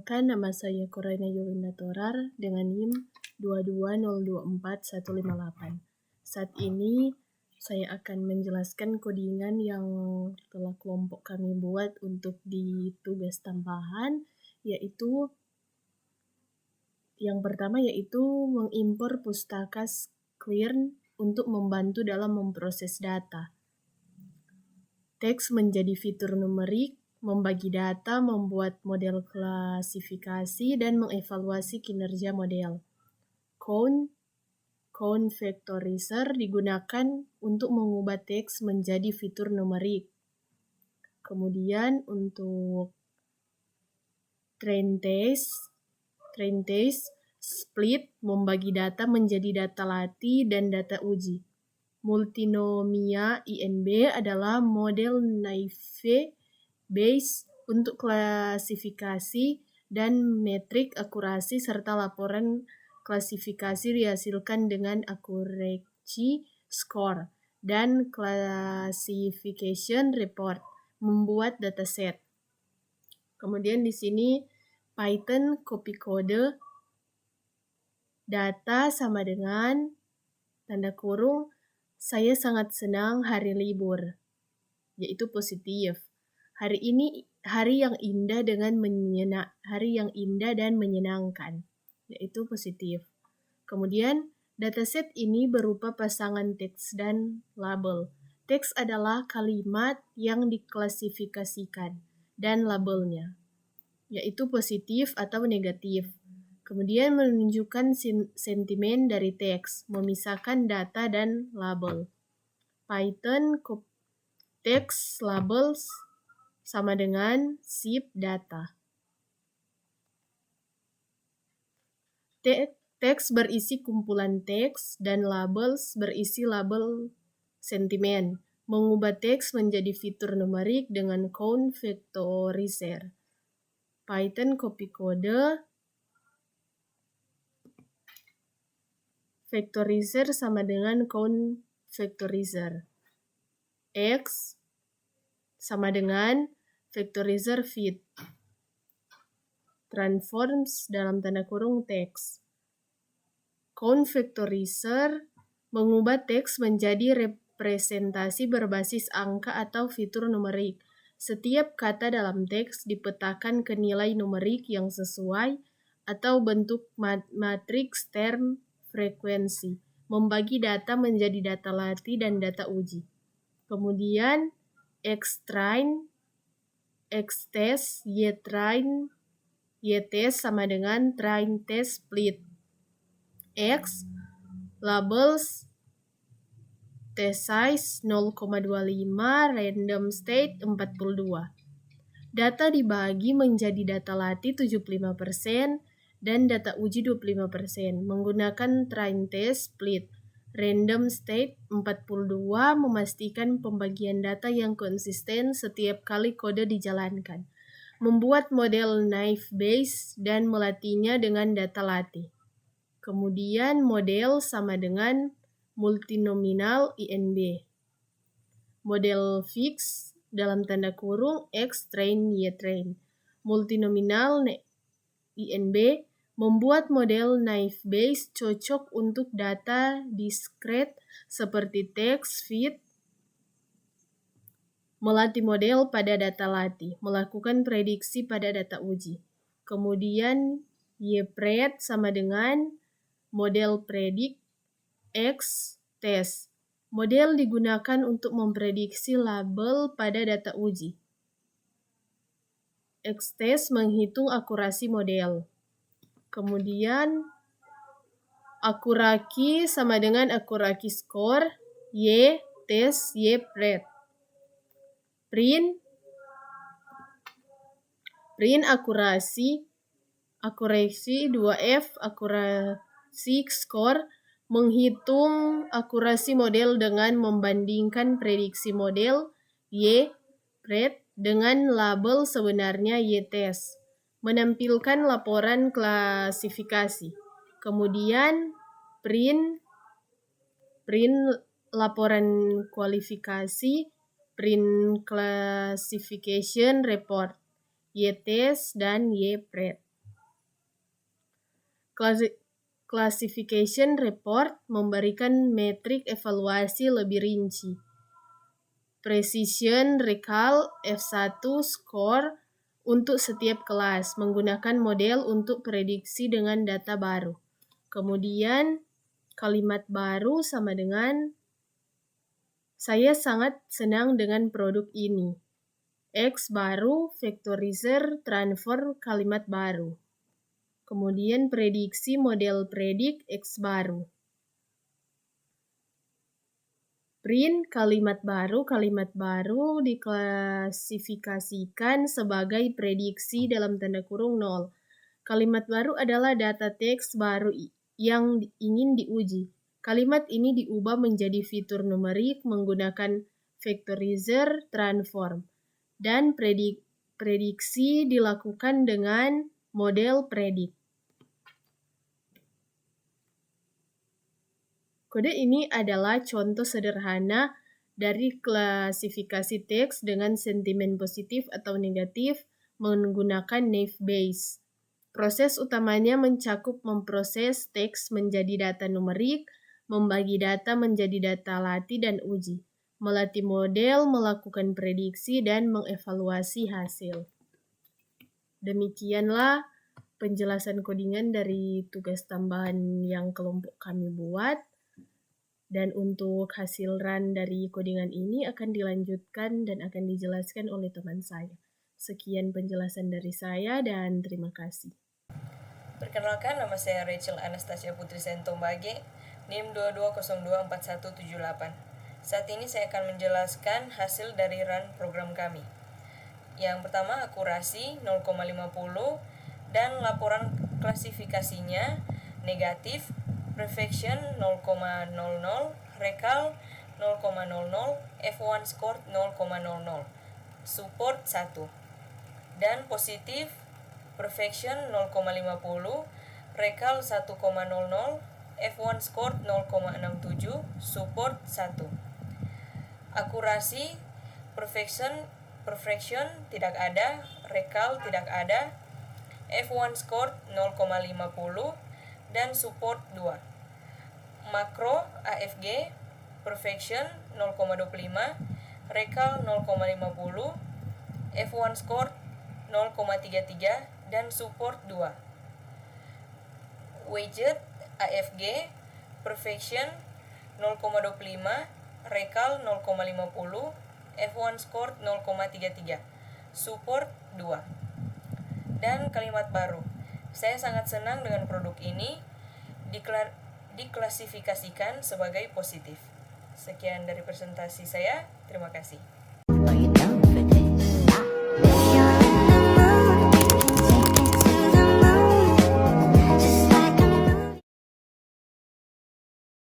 Perkenalkan, nama saya Koraina Yowinda Torar dengan NIM 22024-158. Saat ini saya akan menjelaskan codingan yang telah kelompok kami buat untuk di tugas tambahan, yaitu yang pertama yaitu mengimpor pustaka Squirn untuk membantu dalam memproses data. Teks menjadi fitur numerik, membagi data, membuat model klasifikasi, dan mengevaluasi kinerja model. Count vectorizer digunakan untuk mengubah teks menjadi fitur numerik. Kemudian untuk train test split membagi data menjadi data latih dan data uji. Multinomia INB adalah model naive Bayes untuk klasifikasi dan metrik akurasi serta laporan klasifikasi dihasilkan dengan accuracy score dan classification report membuat dataset. Kemudian di sini Python copy code data sama dengan tanda kurung saya sangat senang hari libur, yaitu positif. Hari ini hari yang indah dan menyenangkan, yaitu positif. Kemudian dataset ini berupa pasangan teks dan label. Teks adalah kalimat yang diklasifikasikan dan labelnya, yaitu positif atau negatif. Kemudian menunjukkan sentimen dari teks, memisahkan data dan label. Python text labels sama dengan zip data. Teks berisi kumpulan teks dan labels berisi label sentimen. Mengubah teks menjadi fitur numerik dengan count vectorizer. Python copy code vectorizer sama dengan count vectorizer. X sama dengan vectorizer fit. Transforms dalam tanda kurung teks. Count vectorizer mengubah teks menjadi representasi berbasis angka atau fitur numerik. Setiap kata dalam teks dipetakan ke nilai numerik yang sesuai atau bentuk matriks term frekuensi, membagi data menjadi data latih dan data uji. Kemudian xtrain, xtest, ytest sama dengan train test split. X labels test size 0,25, random state 42. Data dibagi menjadi data latih 75% dan data uji 25% menggunakan train test split. Random state 42 memastikan pembagian data yang konsisten setiap kali kode dijalankan. Membuat model naive Bayes dan melatihnya dengan data latih. Kemudian model sama dengan multinominal INB. Model fix dalam tanda kurung X train Y train. Multinominal INB membuat model naive Bayes cocok untuk data diskret seperti teks, feed, melatih model pada data latih, melakukan prediksi pada data uji. Kemudian YPRED sama dengan model predik X test. Model digunakan untuk memprediksi label pada data uji. X test menghitung akurasi model. Kemudian akuraki sama dengan akuraki score, Y test, Y pred. Print akurasi 2F, akurasi score, menghitung akurasi model dengan membandingkan prediksi model Y pred dengan label sebenarnya Y test. Menampilkan laporan klasifikasi. Kemudian print laporan kualifikasi, print classification report, Y test dan Y pred. Classification report memberikan metrik evaluasi lebih rinci. Precision recall F1 score untuk setiap kelas menggunakan model untuk prediksi dengan data baru. Kemudian kalimat baru sama dengan saya sangat senang dengan produk ini. X baru, vectorizer, transfer kalimat baru. Kemudian prediksi model predik X baru. Print kalimat baru diklasifikasikan sebagai prediksi dalam tanda kurung 0. Kalimat baru adalah data teks baru yang ingin diuji. Kalimat ini diubah menjadi fitur numerik menggunakan vectorizer transform. Dan prediksi dilakukan dengan model predik. Kode ini adalah contoh sederhana dari klasifikasi teks dengan sentimen positif atau negatif menggunakan naive Bayes. Proses utamanya mencakup memproses teks menjadi data numerik, membagi data menjadi data latih dan uji, melatih model, melakukan prediksi, dan mengevaluasi hasil. Demikianlah penjelasan codingan dari tugas tambahan yang kelompok kami buat. Dan untuk hasil run dari codingan ini akan dilanjutkan dan akan dijelaskan oleh teman saya. Sekian penjelasan dari saya dan terima kasih. Perkenalkan, nama saya Rachel Anastasia Putri Sentombage, NIM 22024178. Saat ini saya akan menjelaskan hasil dari run program kami. Yang pertama, akurasi 0,50 dan laporan klasifikasinya negatif, perfection 0,00, recall 0,00, F1 score 0,00, support 1. Dan positif, perfection 0,50, recall 1,00, F1 score 0,67, support 1. Akurasi, perfection tidak ada, recall tidak ada, F1 score 0,50 dan support 2. Makro AFG, perfection 0,25, recall 0,50, F1 score 0,33 dan support 2. Widget AFG, perfection 0,25, recall 0,50, F1 score 0,33, support 2. Dan kalimat baru. Saya sangat senang dengan produk ini, diklasifikasikan sebagai positif. Sekian dari presentasi saya, terima kasih.